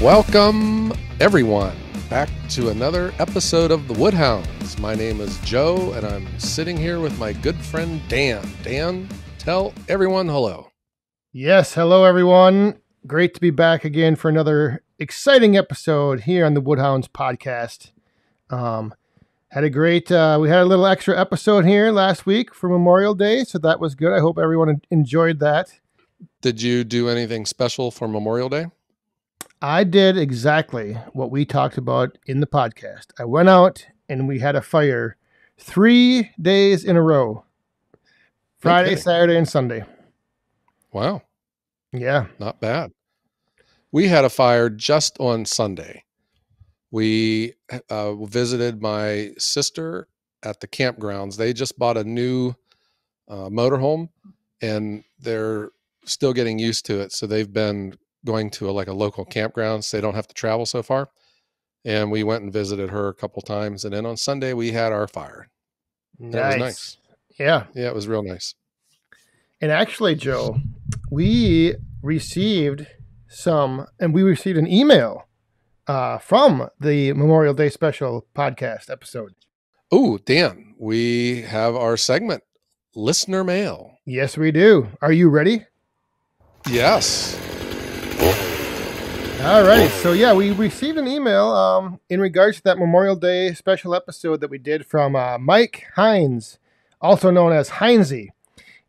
Welcome, everyone, back to another episode of the Woodhounds. My name is Joe, and I'm sitting here with my good friend Dan. Dan, tell everyone hello. Yes, hello, everyone. Great to be back again for another exciting episode here on the Woodhounds podcast. Had a great, we had a little extra episode here last week for Memorial Day, so that was good. I hope everyone enjoyed that. Did you do anything special for Memorial Day? I did exactly what we talked about in the podcast. I went out and we had a fire 3 days in a row. Friday, kidding. Saturday, and Sunday. Wow. Yeah. Not bad. We had a fire just on Sunday. We visited my sister at the campgrounds. They just bought a new motorhome, and they're still getting used to it. So they've been going to a local campground, so they don't have to travel so far. And we went and visited her a couple times. And then on Sunday we had our fire. Nice. It was nice. Yeah. Yeah, it was real nice. And actually, Joe, we received an email from the Memorial Day special podcast episode. Oh, Dan, we have our segment, Listener Mail. Yes, we do. Are you ready? Yes. All right. So, yeah, we received an email in regards to that Memorial Day special episode that we did from Mike Hounds, also known as Houndsy.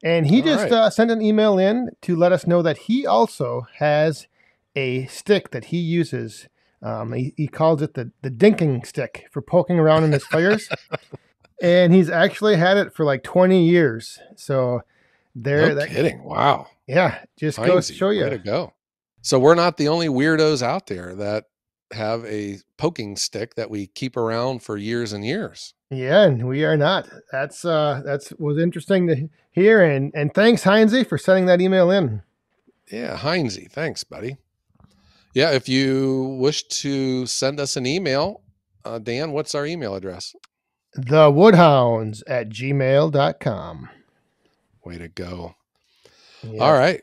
And he sent an email in to let us know that he also has a stick that he uses. He calls it the dinking stick for poking around in his fires. And he's actually had it for like 20 years. So kidding. Wow. Yeah, just goes to show you. Way to go. So we're not the only weirdos out there that have a poking stick that we keep around for years and years. Yeah, and we are not. That's was interesting to hear. And thanks, Houndsy, for sending that email in. Yeah, Houndsy. Thanks, buddy. Yeah, if you wish to send us an email, Dan, what's our email address? thewoodhounds@gmail.com. Way to go. Yeah. All right.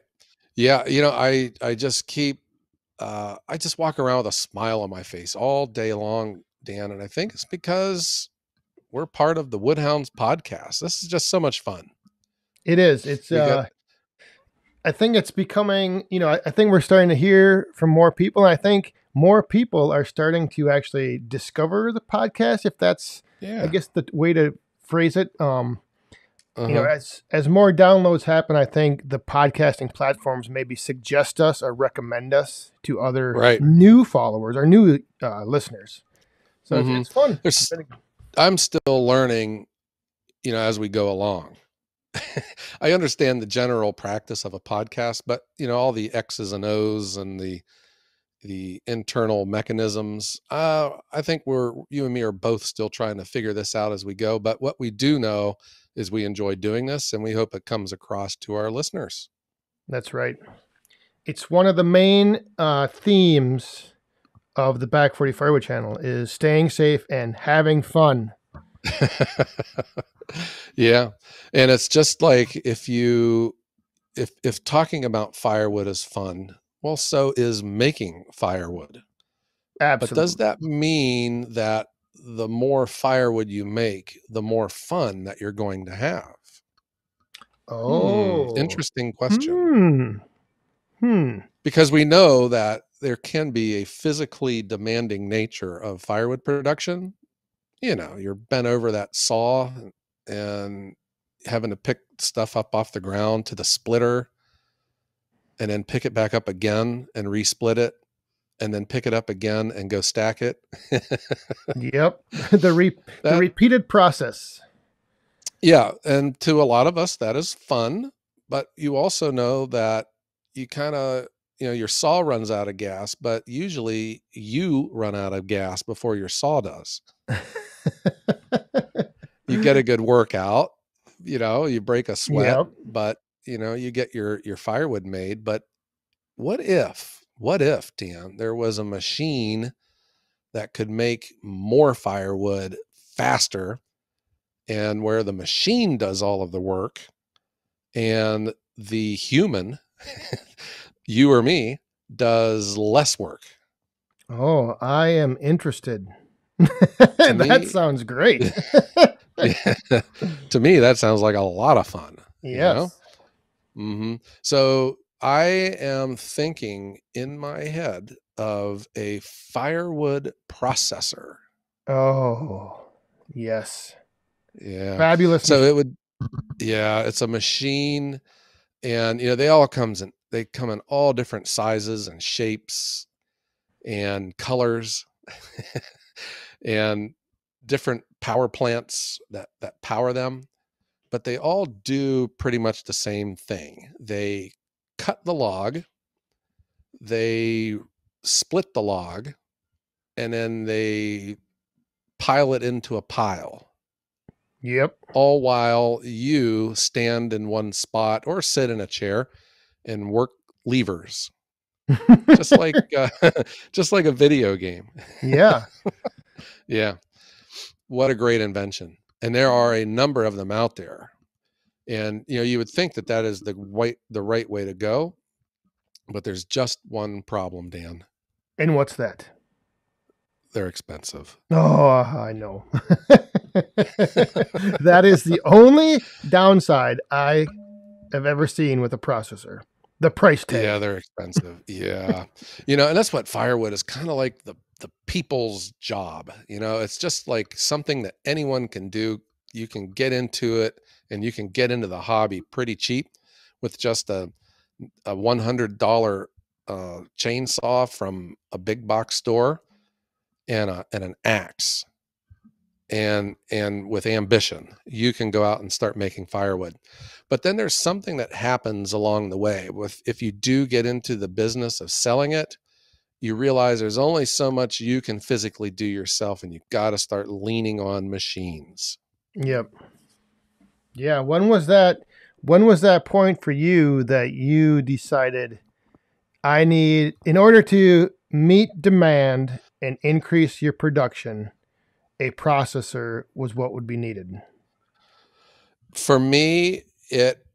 Yeah, I just keep, I just walk around with a smile on my face all day long, Dan, and I think it's because we're part of the Woodhounds podcast. This is just so much fun. It is. It's, I think it's becoming, I think we're starting to hear from more people. And I think more people are starting to actually discover the podcast, if that's, I guess, the way to phrase it. As more downloads happen, I think the podcasting platforms maybe suggest us or recommend us to other new followers or new listeners. So it's fun. I'm still learning, as we go along. I understand the general practice of a podcast, but all the X's and O's and the internal mechanisms. I think you and me are both still trying to figure this out as we go. But what we do know is we enjoy doing this, and we hope it comes across to our listeners. That's right. It's one of the main themes of the Back 40 Firewood channel is staying safe and having fun. Yeah. And it's just like if talking about firewood is fun, well, so is making firewood. Absolutely. But does that mean that the more firewood you make, the more fun that you're going to have? Oh, interesting question. Because we know that there can be a physically demanding nature of firewood production. You're bent over that saw and having to pick stuff up off the ground to the splitter and then pick it back up again and resplit it and then pick it up again and go stack it. Yep. The repeated process. Yeah. And to a lot of us, that is fun, but you also know that you kind of, your saw runs out of gas, but usually you run out of gas before your saw does. You get a good workout, you break a sweat, but you get your firewood made. But what if, Dan, there was a machine that could make more firewood faster, and where the machine does all of the work and the human, you or me, does less work? Oh, I am interested. To That me, sounds great. yeah, to me, that sounds like a lot of fun, you know? Yes. So I am thinking in my head of a firewood processor. Oh, yes. Yeah. Fabulous So machine. it would, yeah, it's a machine, and they come in all different sizes and shapes and colors and different power plants that power them, but they all do pretty much the same thing. They cut the log, they split the log, and then they pile it into a pile, Yep. all while you stand in one spot or sit in a chair and work levers, just like just like a video game. Yeah. Yeah, what a great invention! And there are a number of them out there. And you would think that that is the right way to go, but there's just one problem, Dan. And what's that? They're expensive. Oh, I know. That is the only downside I have ever seen with a processor. The price Yeah, tag. they're expensive. Yeah. And that's what firewood is kind of like the people's job. It's just like something that anyone can do. You can get into it and you can get into the hobby pretty cheap with just a $100 chainsaw from a big box store and an axe. And with ambition, you can go out and start making firewood. But then there's something that happens along the way. With If you do get into the business of selling it, you realize there's only so much you can physically do yourself, and you've got to start leaning on machines. Yep. Yeah. When was that point for you that you decided in order to meet demand and increase your production, a processor was what would be needed? For me, it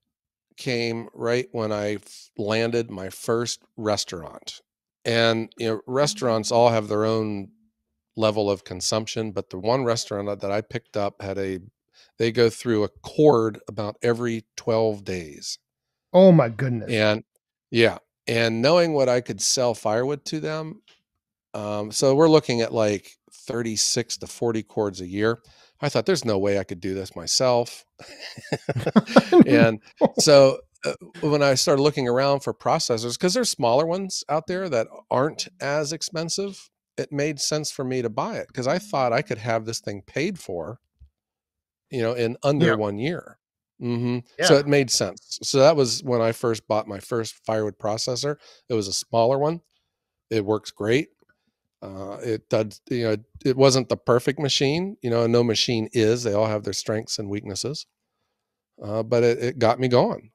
came right when I landed my first restaurant. And restaurants all have their own level of consumption, but the one restaurant that I picked up they go through a cord about every 12 days. Oh my goodness. And yeah, and knowing what I could sell firewood to them, so we're looking at like 36 to 40 cords a year. I thought there's no way I could do this myself. And so when I started looking around for processors, because there's smaller ones out there that aren't as expensive, it made sense for me to buy it because I thought I could have this thing paid for, in under Yeah. 1 year. So Yeah. it made sense. So that was when I first bought my first firewood processor. It was a smaller one. It works great. It does, it wasn't the perfect machine. No machine is. They all have their strengths and weaknesses. But it got me going.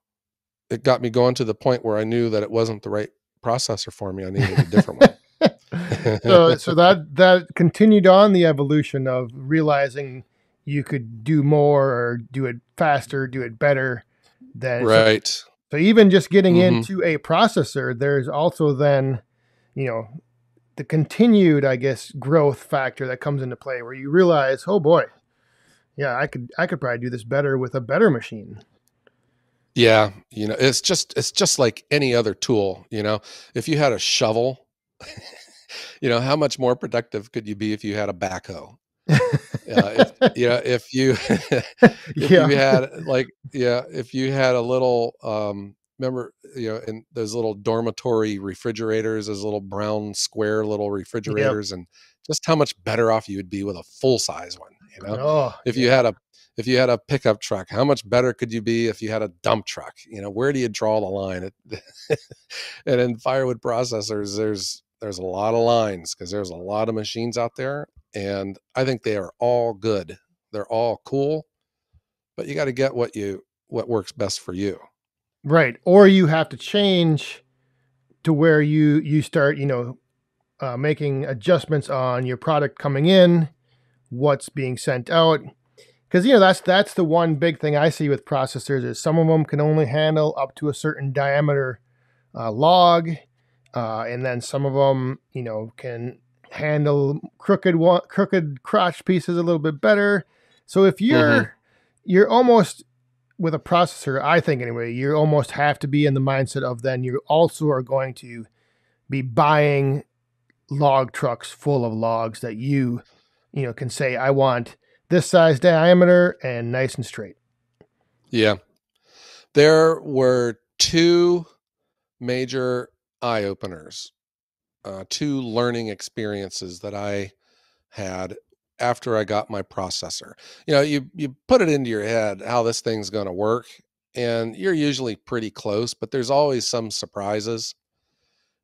It got me going to the point where I knew that it wasn't the right processor for me. I needed a different one. So that continued on the evolution of realizing you could do more or do it faster, do it better than so. Right. So even just getting hmm into a processor, there's also then, you know, the continued, I guess, growth factor that comes into play where you realize, oh boy, yeah, I could probably do this better with a better machine. Yeah. It's just like any other tool. If you had a shovel, how much more productive could you be if you had a backhoe? If you if you Yeah. had if you had a little remember, in those little dormitory refrigerators, those little brown square little Yep. refrigerators, and just how much better off you would be with a full size one. Oh, If you yeah. had a pickup truck, how much better could you be if you had a dump truck? Where do you draw the line? And in firewood processors, there's a lot of lines because there's a lot of machines out there, and I think they are all good. They're all cool, but you got to get what works best for you. Right. Or you have to change to where you start, making adjustments on your product coming in, what's being sent out. Because that's the one big thing I see with processors is some of them can only handle up to a certain diameter log, and then some of them can handle crooked crotch pieces a little bit better. So if Mm-hmm. you're almost with a processor, I think anyway, you almost have to be in the mindset of then you also are going to be buying log trucks full of logs that can say, I want this size diameter and nice and straight. Yeah. There were two major eye openers, two learning experiences that I had after I got my processor. You put it into your head how this thing's going to work, and you're usually pretty close, but there's always some surprises.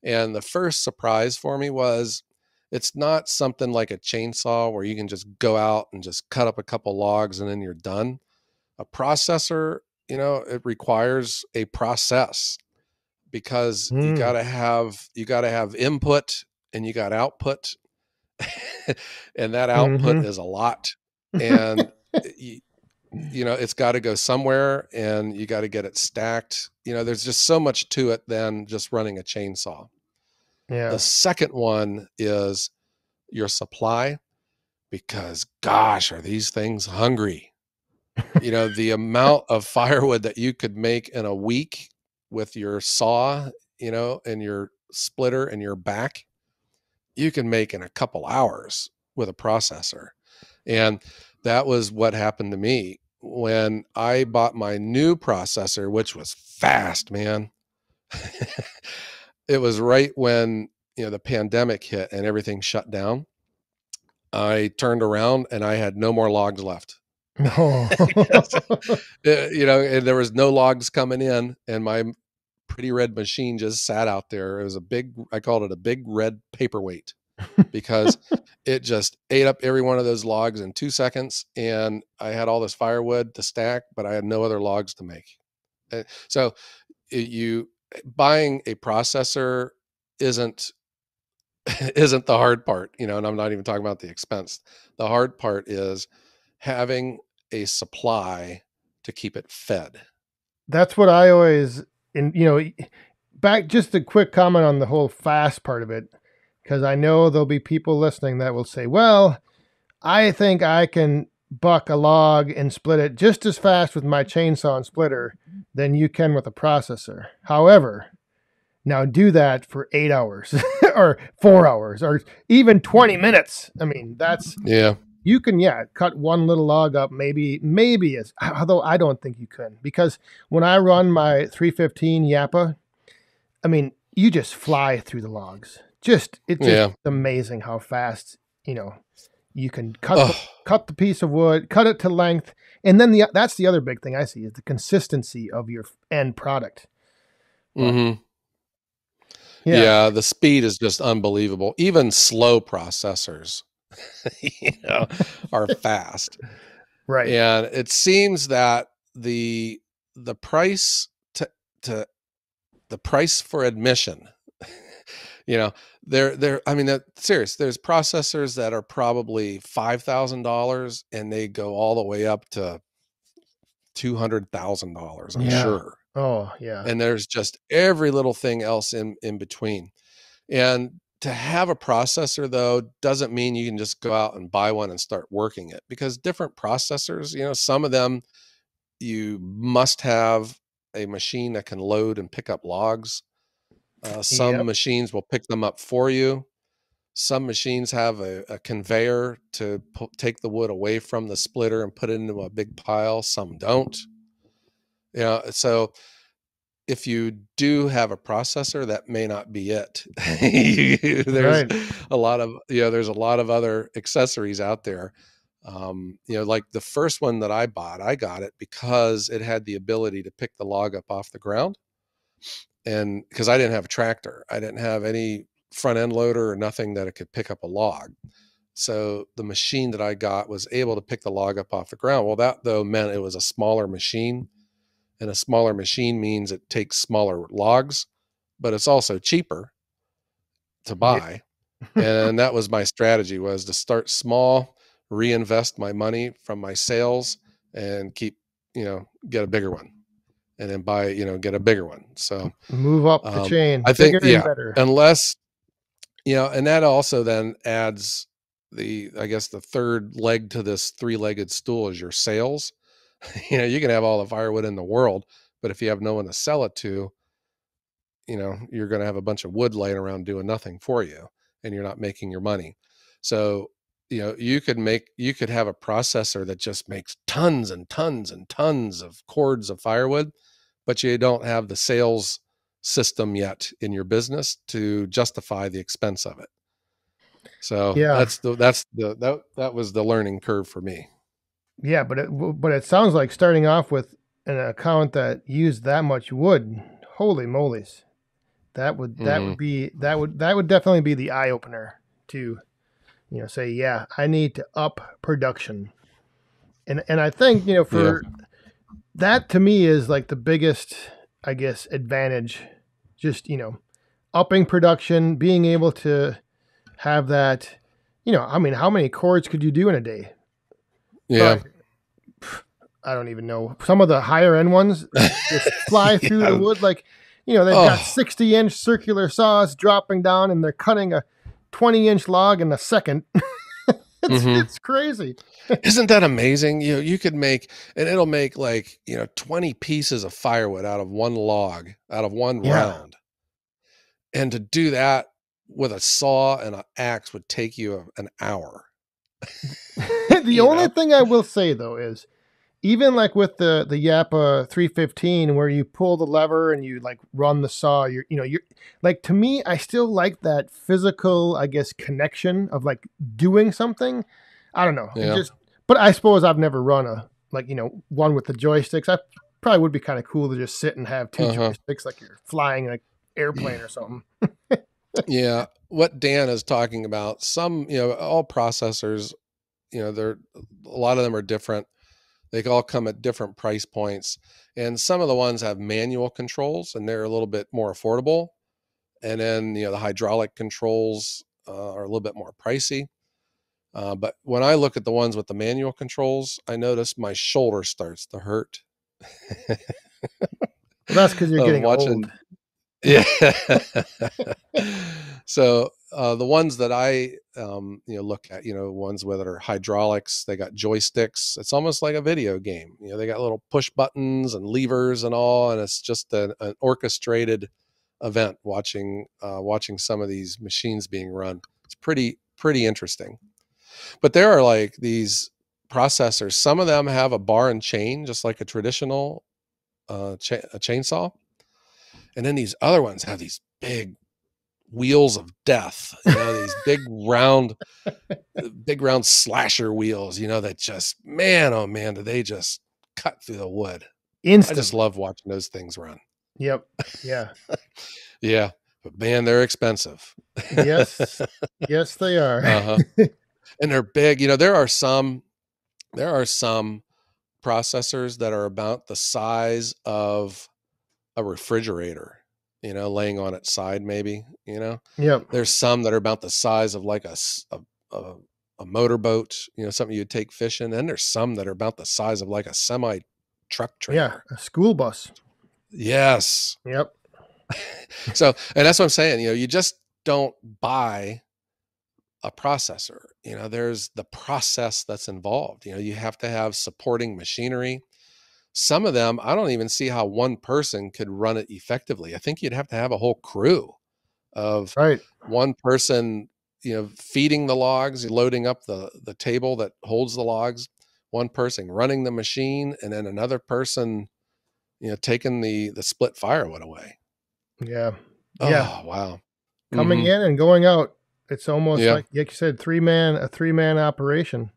And the first surprise for me was it's not something like a chainsaw where you can just go out and just cut up a couple logs and then you're done. A processor, it requires a process because Mm. you got to have input and you got output and that output Mm-hmm. is a lot. And it's got to go somewhere and you got to get it stacked. There's just so much to it than just running a chainsaw. The Yeah. second one is your supply, because gosh, are these things hungry? The amount of firewood that you could make in a week with your saw, and your splitter and your back, you can make in a couple hours with a processor. And that was what happened to me when I bought my new processor, which was fast, man. It was right when, the pandemic hit and everything shut down. I turned around and I had no more logs left. No. And there was no logs coming in, and my pretty red machine just sat out there. It was I called it a big red paperweight, because it just ate up every one of those logs in 2 seconds. And I had all this firewood to stack, but I had no other logs to make. So you buying a processor isn't isn't the hard part, and I'm not even talking about the expense. The hard part is having a supply to keep it fed. That's what I always, back just a quick comment on the whole fast part of it, because I know there'll be people listening that will say, well, I think I can buck a log and split it just as fast with my chainsaw and splitter than you can with a processor. However, now do that for 8 hours or 4 hours or even 20 minutes. I mean, Yeah. you can, cut one little log up, maybe as, although I don't think you can, because when I run my 315 Yappa, I mean, you just fly through the logs. It's just amazing how fast, you can cut the piece of wood, cut it to length. And then that's the other big thing I see is the consistency of your end product. But, Mm-hmm. Yeah, the speed is just unbelievable. Even slow processors, are fast. Right. And it seems that the price to the price for admission, I mean, serious. There's processors that are probably $5,000 and they go all the way up to $200,000, I'm Yeah. sure. Oh, yeah. And there's just every little thing else in between. And to have a processor, though, doesn't mean you can just go out and buy one and start working it, because different processors, some of them you must have a machine that can load and pick up logs. Some Yep. machines will pick them up for you. Some machines have a conveyor to take the wood away from the splitter and put it into a big pile. Some don't. So if you do have a processor, that may not be it. There's Right. there's a lot of other accessories out there. Like the first one that I bought, I got it because it had the ability to pick the log up off the ground. And because I didn't have a tractor, I didn't have any front end loader or nothing that it could pick up a log. So the machine that I got was able to pick the log up off the ground. Well, that though meant it was a smaller machine. And a smaller machine means it takes smaller logs, but it's also cheaper to Yep. buy. And that was my strategy, was to start small, reinvest my money from my sales and keep, get a bigger one, and then buy, get a bigger one. So Move up the chain, I think, bigger and better. unless And that also then adds I guess the third leg to this three-legged stool is your sales. You can have all the firewood in the world, but if you have no one to sell it to, you're going to have a bunch of wood laying around doing nothing for you, and you're not making your money. So, you could have a processor that just makes tons and tons and tons of cords of firewood, but you don't have the sales system yet in your business to justify the expense of it. So Yeah. that was the learning curve for me. Yeah, but it sounds like starting off with an account that used that much wood. Holy molies. Hmm. That would definitely be the eye opener to, say, yeah, I need to up production. And I think, Yeah. for that, to me, is like the biggest, I guess, advantage. Just, upping production, being able to have that, I mean, how many chords could you do in a day? Yeah. Probably, I don't even know. Some of the higher end ones just fly through the Yeah. wood. Like, they've got Oh. 60-inch circular saws dropping down and they're cutting a 20-inch log in a second. Hmm. It's crazy. Isn't that amazing? You could make, and it'll make like, 20 pieces of firewood out of one log, out of one Yeah. round. And to do that with a saw and an axe would take you an hour. The you only know? thing I will say though is, even like with the Yappa 315, where you pull the lever and you like run the saw, you're like, to me, I still like that physical, I guess, connection of like doing something. I don't know. It Yeah. just, but I suppose I've never run a, like, one with the joysticks. I probably would be kind of cool to just sit and have two Uh-huh. joysticks, like you're flying like airplane or something. Yeah. What Dan is talking about, all processors, they're a lot of them are different. They all come at different price points. And some of the ones have manual controls and they're a little bit more affordable. And then, the hydraulic controls are a little bit more pricey. But when I look at the ones with the manual controls, I notice my shoulder starts to hurt Well, that's because you're of getting old. watching. Yeah. So the ones that I look at, ones that are hydraulics, they got joysticks. It's almost like a video game. They got little push buttons and levers and all, and it's just an orchestrated event watching some of these machines being run. It's pretty interesting. But there are like these processors. Some of them have a bar and chain, just like a traditional a chainsaw, and then these other ones have these big wheels of death. These big round slasher wheels. That just, man, oh man, do they just cut through the wood? I just Instantly. love watching those things run. Yep. Yeah. Yeah, but man, they're expensive. Yes. Yes, they are. Uh-huh. And they're big. There are some processors that are about the size of a refrigerator, laying on its side, maybe. Yep. There's some that are about the size of like a, a motorboat, something you'd take fishing. And there's some that are about the size of like a semi truck Yeah. trailer. A school bus. Yes. Yep. So, and that's what I'm saying, you just don't buy a processor. There's the process that's involved. You have to have supporting machinery. Some of them, I don't even see how one person could run it effectively. I think you'd have to have a whole crew of Right. one person, feeding the logs, loading up the table that holds the logs, one person running the machine, and then another person, taking the split firewood away. Yeah. Yeah. Oh, wow. Coming Hmm. in and going out. It's almost Yeah. like you said, a 3-man operation.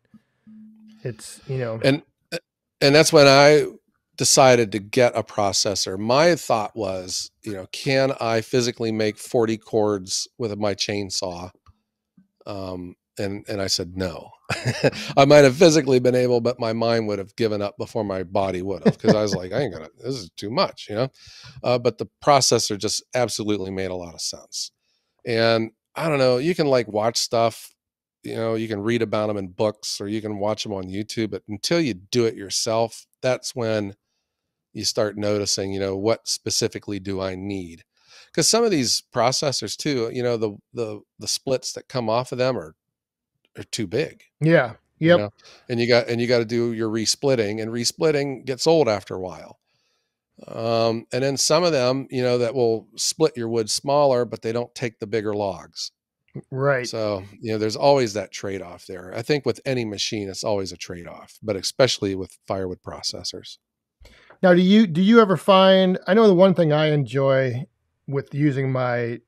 It's, And that's when I decided to get a processor. My thought was, can I physically make 40 cords with my chainsaw? And I said no. I might have physically been able, but my mind would have given up before my body would have, because I was like, I ain't gonna. This is too much. But the processor just absolutely made a lot of sense. And I don't know. You can like watch stuff. You can read about them in books or you can watch them on YouTube. But until you do it yourself, that's when you start noticing, what specifically do I need? because some of these processors too, the splits that come off of them are too big, Yeah. you Yep. know, and you got to do your resplitting, and resplitting gets old after a while. And then some of them, that will split your wood smaller, but they don't take the bigger logs. Right. So, there's always that trade-off there. I think with any machine, it's always a trade-off, but especially with firewood processors. Now, do you ever find? I know the one thing I enjoy with using the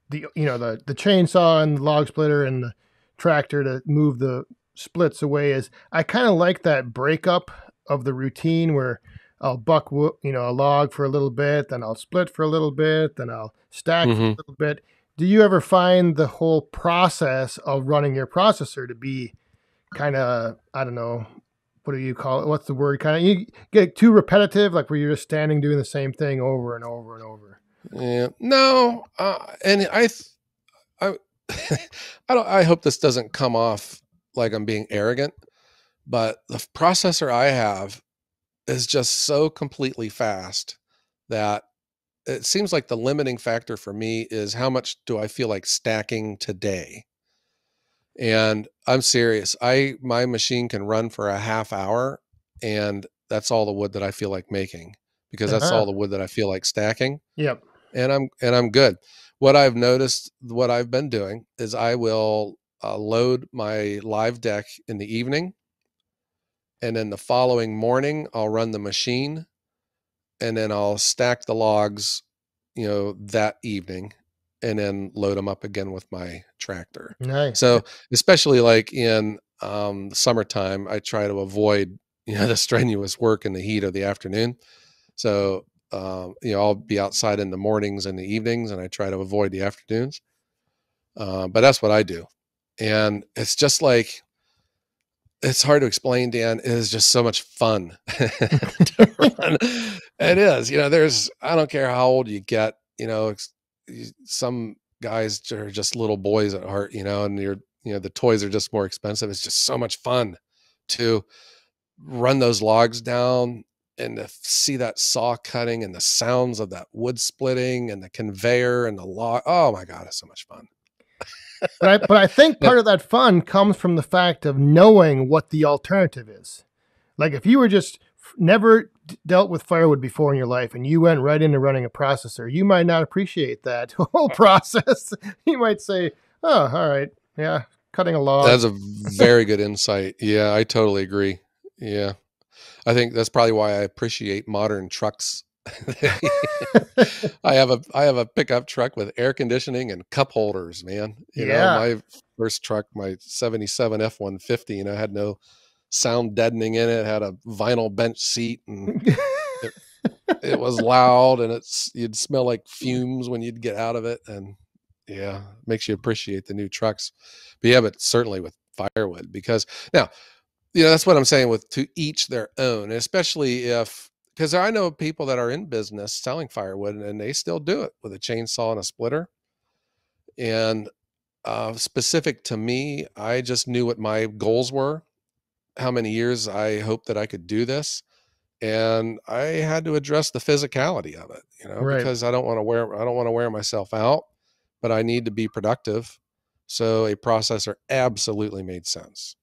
chainsaw and the log splitter and the tractor to move the splits away is I kind of like that breakup of the routine where I'll a log for a little bit, then I'll split for a little bit, then I'll stack for a Mm-hmm. little bit. Do you ever find the whole process of running your processor to be kind of, I don't know, what do you call it? What's the word? Kind of, you get too repetitive, like where you're just standing doing the same thing over and over and over. Yeah, no, and I, I hope this doesn't come off like I'm being arrogant, but the processor I have is just so completely fast that it seems like the limiting factor for me is how much do I feel like stacking today. And I'm serious. My machine can run for a half hour, and that's all the wood that I feel like making, because that's Uh-huh. all the wood that I feel like stacking, Yep. and I'm good. What I've noticed, what I've been doing is I will load my live deck in the evening, and then the following morning I'll run the machine, and then I'll stack the logs, that evening, and then load them up again with my tractor. Nice. So, especially like in the summertime, I try to avoid, the strenuous work in the heat of the afternoon. So, I'll be outside in the mornings and the evenings, and I try to avoid the afternoons. But that's what I do. And it's just like, it's hard to explain, Dan. It is just so much fun to run. It is, I don't care how old you get, some guys are just little boys at heart, and the toys are just more expensive. It's just so much fun to run those logs down and to see that saw cutting and the sounds of that wood splitting and the conveyor and the log. Oh my God, it's so much fun. But I think And, part of that fun comes from the fact of knowing what the alternative is. Like if you were just never dealt with firewood before in your life and you went right into running a processor, you might not appreciate that whole process. You might say, "Oh, all right, yeah, cutting a log." that's a very good insight. Yeah, I totally agree. Yeah. I think that's probably why I appreciate modern trucks. I have a pickup truck with air conditioning and cup holders, man. Yeah. My first truck, my 77 F-150, had no sound deadening in it, had a vinyl bench seat, and it, it was loud, and you'd smell like fumes when you'd get out of it. And yeah, makes you appreciate the new trucks. But yeah, but certainly with firewood, because now, that's what I'm saying, with to each their own, especially because I know people that are in business selling firewood, and they still do it with a chainsaw and a splitter. And specific to me, I just knew what my goals were, how many years I hoped that I could do this. And I had to address the physicality of it, Right. because I don't want to wear myself out, but I need to be productive. So a processor absolutely made sense.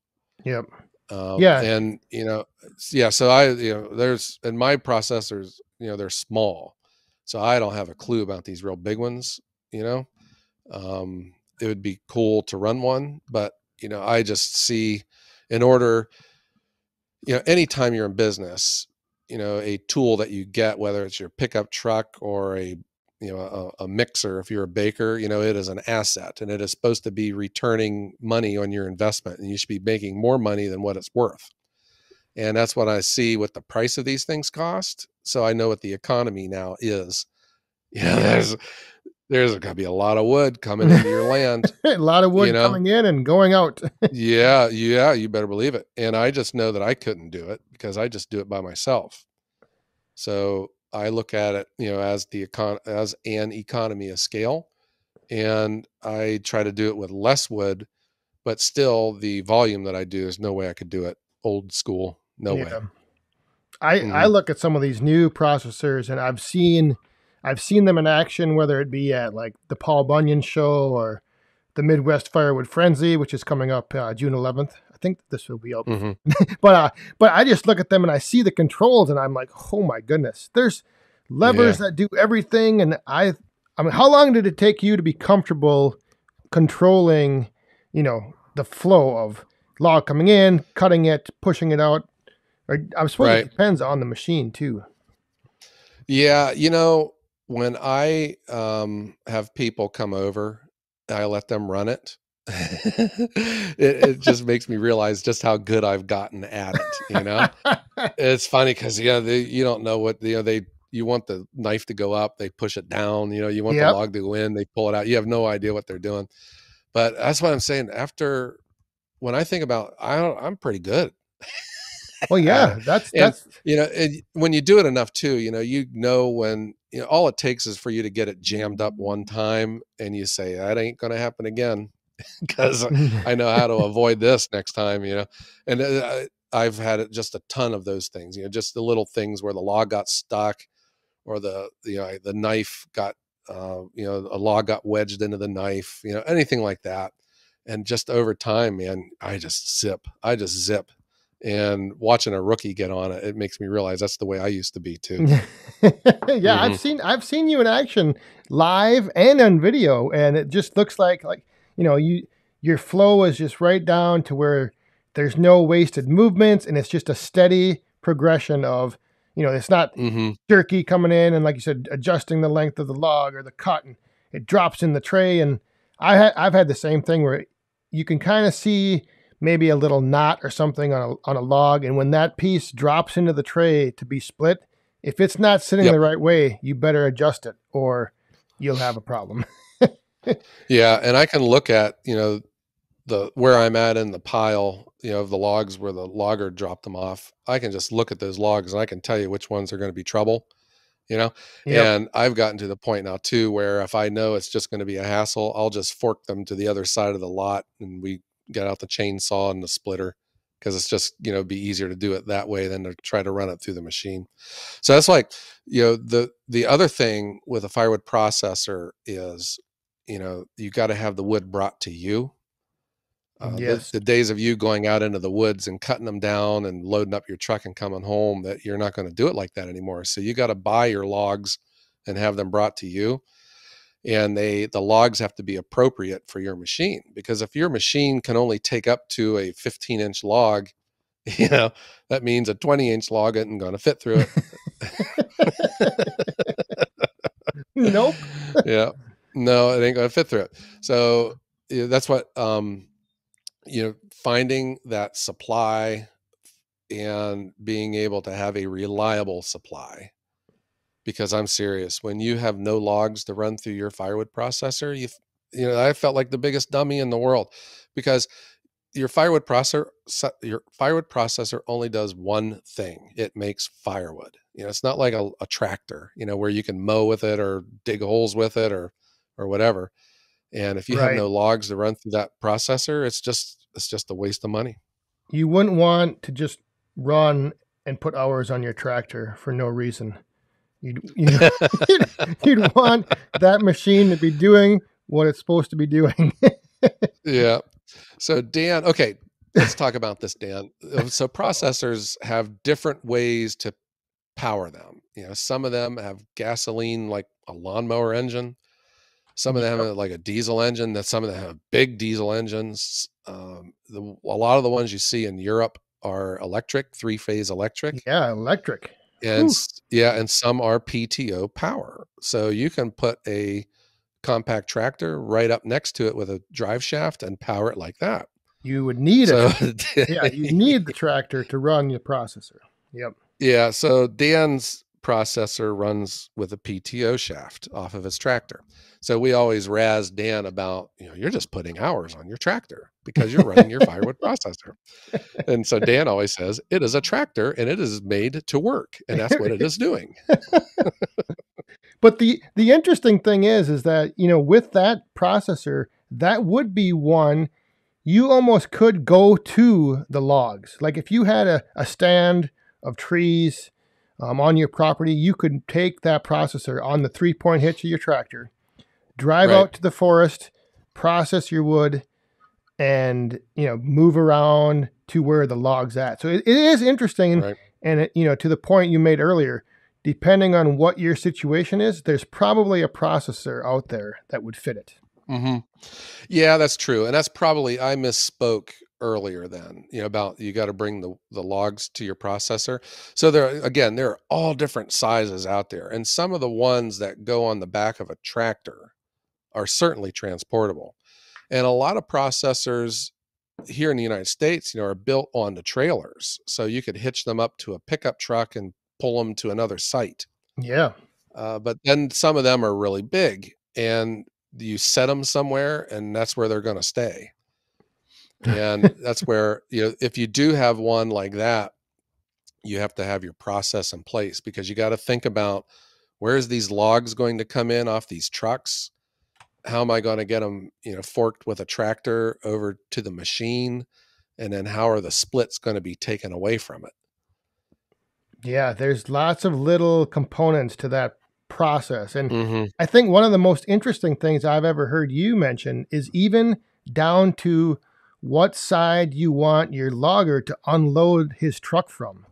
Yep. Yeah. And yeah, so I, there's, and my processors, they're small, so I don't have a clue about these real big ones. you know it would be cool to run one, but I just see, in order, anytime you're in business, a tool that you get, whether it's your pickup truck or a mixer, if you're a baker, it is an asset, and it is supposed to be returning money on your investment, and you should be making more money than what it's worth. And that's what I see what the price of these things cost. So I know what the economy now is. Yeah. There's going to be a lot of wood coming into your land, A lot of you wood know? coming in and going out. Yeah, you better believe it. And I just know that I couldn't do it because I just do it by myself. So I look at it, as as an economy of scale, and I try to do it with less wood, but still the volume that I do, is no way I could do it old school. No way. Yeah. I Hmm. look at some of these new processors and I've seen I've seen them in action, whether it be at like the Paul Bunyan show or the Midwest Firewood Frenzy, which is coming up June 11th. I think this will be out. Mm-hmm. but I just look at them and I see the controls and I'm like, oh my goodness, there's levers that do everything. And I mean, how long did it take you to be comfortable controlling, the flow of log coming in, cutting it, pushing it out? Or I suppose it depends on the machine too. Yeah. When I have people come over, I let them run it. it just makes me realize just how good I've gotten at it. It's funny because you don't know what you want the knife to go up, they push it down. You want the log to go in, they pull it out. You have no idea what they're doing. But that's what I'm saying. When I think about, I'm pretty good. Well, yeah, that's when you do it enough too, when all it takes is for you to get it jammed up one time, and you say that ain't going to happen again because I know how to avoid this next time. And I've had just a ton of those things. Just the little things where the log got stuck, or the knife got a log got wedged into the knife. Anything like that. And just over time, man, I just zip. And watching a rookie get on it, it makes me realize that's the way I used to be too. Yeah, I've seen you in action live and on video, and it just looks like your flow is just right down to where there's no wasted movements, and it's just a steady progression of it's not jerky coming in and, like you said, adjusting the length of the log or the cut, and it drops in the tray. And I've had the same thing where you can kind of see maybe a little knot or something on a log. And when that piece drops into the tray to be split, if it's not sitting the right way, you better adjust it or you'll have a problem. Yeah. And I can look at, where I'm at in the pile, of the logs where the logger dropped them off. I can just look at those logs and I can tell you which ones are going to be trouble, and I've gotten to the point now too, where if I know it's just going to be a hassle, I'll just fork them to the other side of the lot and we get out the chainsaw and the splitter, because it's just, be easier to do it that way than to try to run it through the machine. So that's like, the other thing with a firewood processor is, you got to have the wood brought to you. Yes. The days of you going out into the woods and cutting them down and loading up your truck and coming home, that you're not going to do it like that anymore. So you got to buy your logs and have them brought to you. And the logs have to be appropriate for your machine, because if your machine can only take up to a 15-inch log, that means a 20-inch log isn't going to fit through it. Nope. Yeah. No, it ain't going to fit through it. So that's what, finding that supply and being able to have a reliable supply. Because I'm serious, when you have no logs to run through your firewood processor, I felt like the biggest dummy in the world, because your firewood processor only does one thing. It makes firewood. It's not like a tractor, where you can mow with it or dig holes with it or whatever. And if you have no logs to run through that processor, it's just a waste of money. You wouldn't want to just run and put hours on your tractor for no reason. You'd want that machine to be doing what it's supposed to be doing. Yeah. So Dan, okay, let's talk about this, Dan. So processors have different ways to power them. Some of them have gasoline, like a lawnmower engine. Some of them have like a diesel engine. Some of them have big diesel engines. A lot of the ones you see in Europe are electric, 3-phase electric. Yeah, electric. And and some are PTO power. So you can put a compact tractor right up next to it with a drive shaft and power it like that. You would need it. Yeah, you need the tractor to run your processor. Yep. Yeah. So Dan's processor runs with a PTO shaft off of his tractor. So we always razz Dan about, you're just putting hours on your tractor because you're running your firewood processor. And so Dan always says, it is a tractor and it is made to work. And that's what it is doing. But the interesting thing is that, with that processor, that would be one you almost could go to the logs. Like if you had a stand of trees, on your property, you could take that processor on the 3-point hitch of your tractor, drive Right. out to the forest, process your wood, and move around to where the log's at. So it is interesting, Right. and to the point you made earlier, depending on what your situation is, there's probably a processor out there that would fit it. Mm-hmm. Yeah, that's true. And that's probably, I misspoke earlier then, about you got to bring the logs to your processor. So there are all different sizes out there. And some of the ones that go on the back of a tractor are certainly transportable. And a lot of processors here in the United States, are built onto trailers. So you could hitch them up to a pickup truck and pull them to another site. Yeah. But then some of them are really big, and you set them somewhere, and that's where they're going to stay. And that's where, if you do have one like that, you have to have your process in place, because you got to think about, where's these logs going to come in off these trucks? How am I going to get them, forked with a tractor over to the machine? And then how are the splits going to be taken away from it? Yeah, there's lots of little components to that process. And Mm-hmm. I think one of the most interesting things I've ever heard you mention is even down to what side you want your logger to unload his truck from.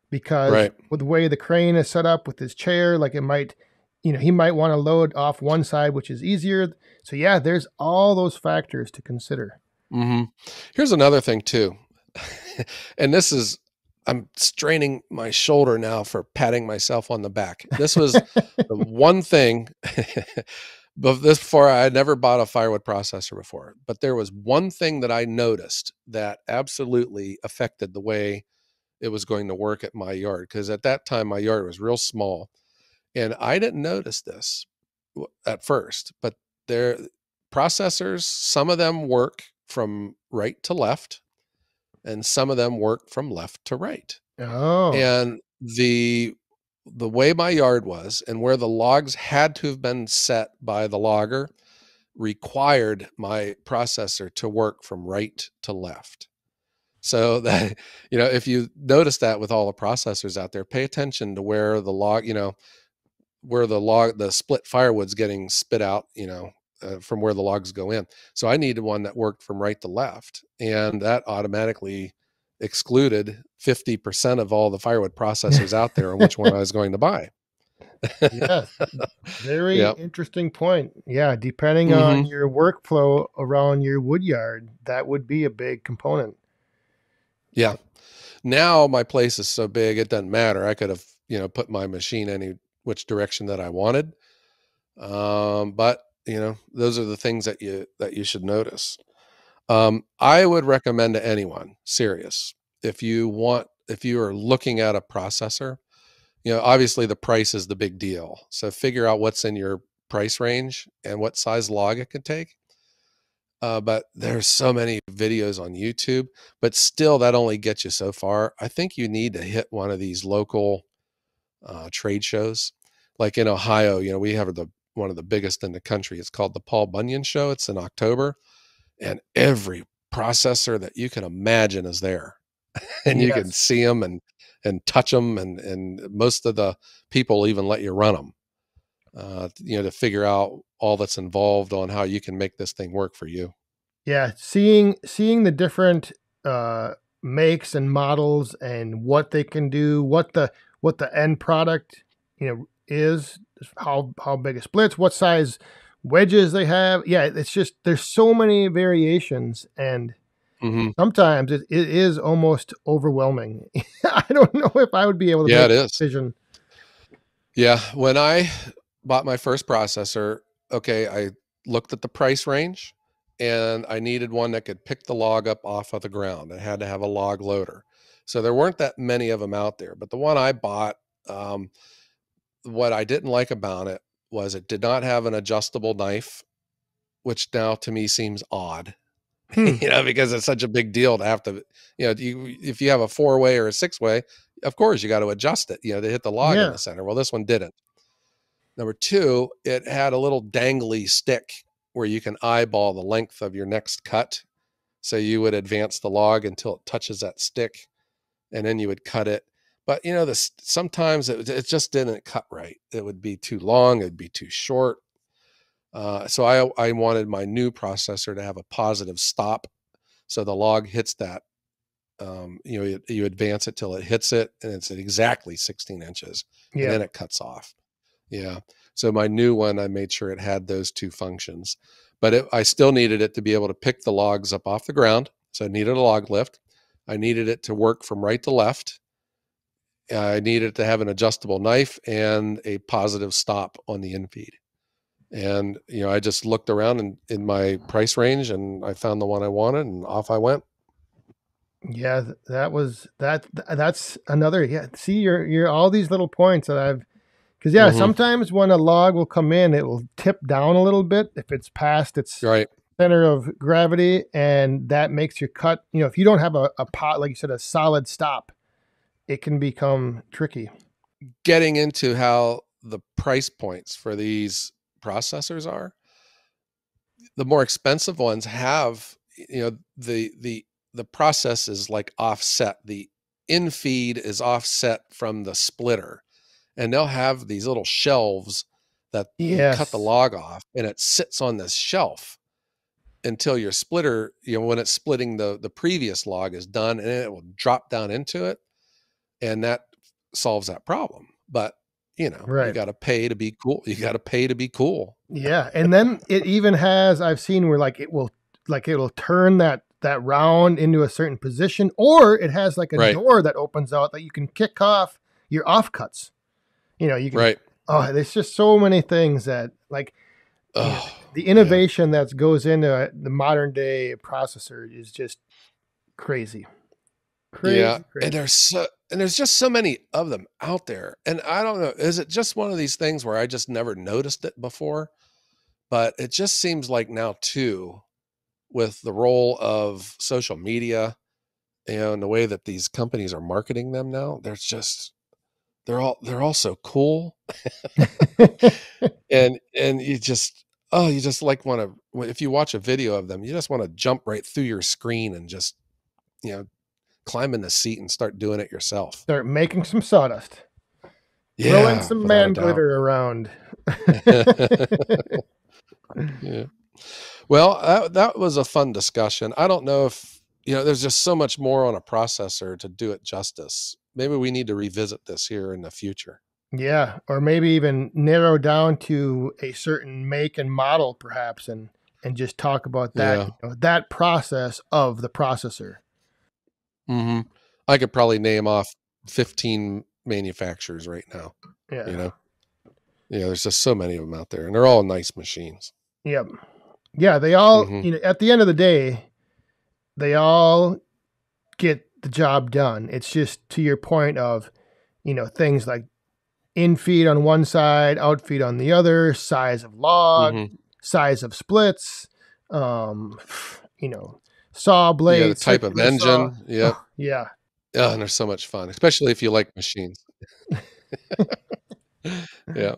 Because Right. with the way the crane is set up with his chair, like it might, he might want to load off one side, which is easier. So yeah, there's all those factors to consider. Mm-hmm. Here's another thing too. And I'm straining my shoulder now for patting myself on the back. This was the one thing, but before, I had never bought a firewood processor before, but there was one thing that I noticed that absolutely affected the way it was going to work at my yard. Because at that time, my yard was real small, and I didn't notice this at first, but their processors, some of them work from right to left, and some of them work from left to right. Oh, And the way my yard was, and where the logs had to have been set by the logger, required my processor to work from right to left. So that, if you notice that with all the processors out there, pay attention to where the log, where the split firewood's getting spit out, from where the logs go in. So I needed one that worked from right to left, and that automatically excluded 50% of all the firewood processors out there, and which one I was going to buy. yes. Very Yeah. interesting point. Yeah, depending Hmm. on your workflow around your wood yard, that would be a big component. Yeah. Now my place is so big, it doesn't matter. I could have, put my machine any which direction that I wanted. But those are the things that you should notice. I would recommend to anyone serious, if you are looking at a processor, obviously the price is the big deal. So figure out what's in your price range and what size log it could take. But there's so many videos on YouTube, but still that only gets you so far. I think you need to hit one of these local trade shows. Like in Ohio, we have one of the biggest in the country. It's called the Paul Bunyan Show. It's in October, and every processor that you can imagine is there, and you can Yes. see them and touch them, and most of the people even let you run them. To figure out all that's involved on how you can make this thing work for you. Yeah, seeing the different uh, makes and models and what they can do, what the end product is, how big a splits, what size wedges they have. Yeah, it's just there's so many variations, and Hmm. sometimes it is almost overwhelming. I don't know if I would be able to Yeah, make it a is. decision. Yeah, when I bought my first processor, okay, I looked at the price range, and I needed one that could pick the log up off of the ground. It had to have a log loader. So there weren't that many of them out there. But the one I bought, what I didn't like about it was it did not have an adjustable knife, which now to me seems odd. Hmm. Because it's such a big deal to have to, if you have a 4-way or a 6-way, of course you got to adjust it, to hit the log in Yeah. the center. Well, this one didn't. Number two, it had a little dangly stick where you can eyeball the length of your next cut. So you would advance the log until it touches that stick, and then you would cut it. But this sometimes it just didn't cut right. It would be too long. It'd be too short. So I wanted my new processor to have a positive stop. So the log hits that, you advance it till it hits it, and it's at exactly 16 inches, and then it cuts off. Yeah. So my new one, I made sure it had those two functions, but I still needed it to be able to pick the logs up off the ground. So I needed a log lift. I needed it to work from right to left. I needed to have an adjustable knife and a positive stop on the infeed. And, I just looked around in my price range, and I found the one I wanted, and off I went. Yeah, that's another. Yeah. See, you're all these little points that because sometimes when a log will come in, it will tip down a little bit if it's past its right center of gravity, and that makes your cut. If you don't have a pot, like you said, a solid stop, it can become tricky. Getting into how the price points for these processors are, the more expensive ones have, the process is like offset. The infeed is offset from the splitter, and they'll have these little shelves that you cut the log off, and it sits on this shelf until your splitter, when it's splitting the previous log is done, and it will drop down into it, and that solves that problem. But you got to pay to be cool. You got to pay to be cool. Yeah. And then it even has, I've seen where it'll turn that round into a certain position, or it has like a door that opens out that you can kick off your offcuts. You can, there's just so many things that the innovation that goes into the modern day processor is just crazy. Crazy. And there's just so many of them out there. And I don't know, is it just one of these things where I just never noticed it before? But it just seems like now too, with the role of social media and the way that these companies are marketing them now, they're all so cool. and you just like want to, if you watch a video of them, you just want to jump right through your screen and just, climb in the seat and start doing it yourself. Start making some sawdust. Throwing some man glitter around. Yeah. Well, that was a fun discussion. I don't know if, there's just so much more on a processor to do it justice. Maybe we need to revisit this here in the future. Yeah. Or maybe even narrow down to a certain make and model perhaps, and just talk about that, that process of the processor. Mm-hmm. I could probably name off 15 manufacturers right now. Yeah. There's just so many of them out there, and they're all nice machines. Yep. Yeah. They all, at the end of the day, they all get the job done. It's just to your point of, things like infeed on one side, outfeed on the other, size of log, size of splits, saw blade, the type of engine. Yeah. Yeah. Oh, and they're so much fun, especially if you like machines. Yeah.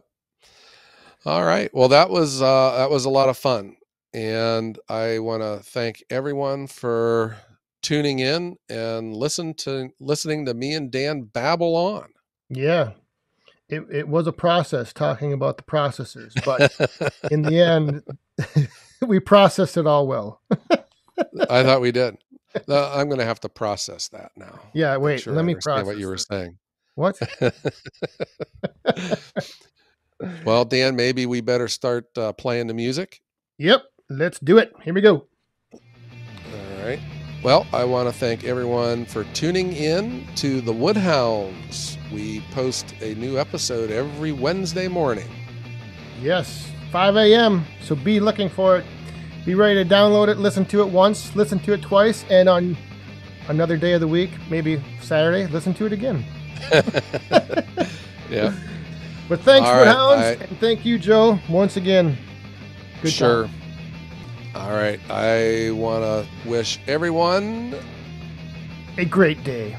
All right. Well, that was a lot of fun. And I want to thank everyone for tuning in and listening to me and Dan babble on. Yeah. It was a process talking about the processors, but in the end, we processed it all well. I thought we did. I'm going to have to process that now. Yeah, wait, let me process what you were saying. What? Well, Dan, maybe we better start playing the music. Yep, let's do it. Here we go. All right. Well, I want to thank everyone for tuning in to the Wood Hounds. We post a new episode every Wednesday morning. Yes, 5 a.m. So be looking for it. Be ready to download it, listen to it once, listen to it twice, and on another day of the week, maybe Saturday, listen to it again. Yeah. But thanks, Wood Hounds, and thank you, Joe, once again. Good sure. time. All right. I want to wish everyone a great day.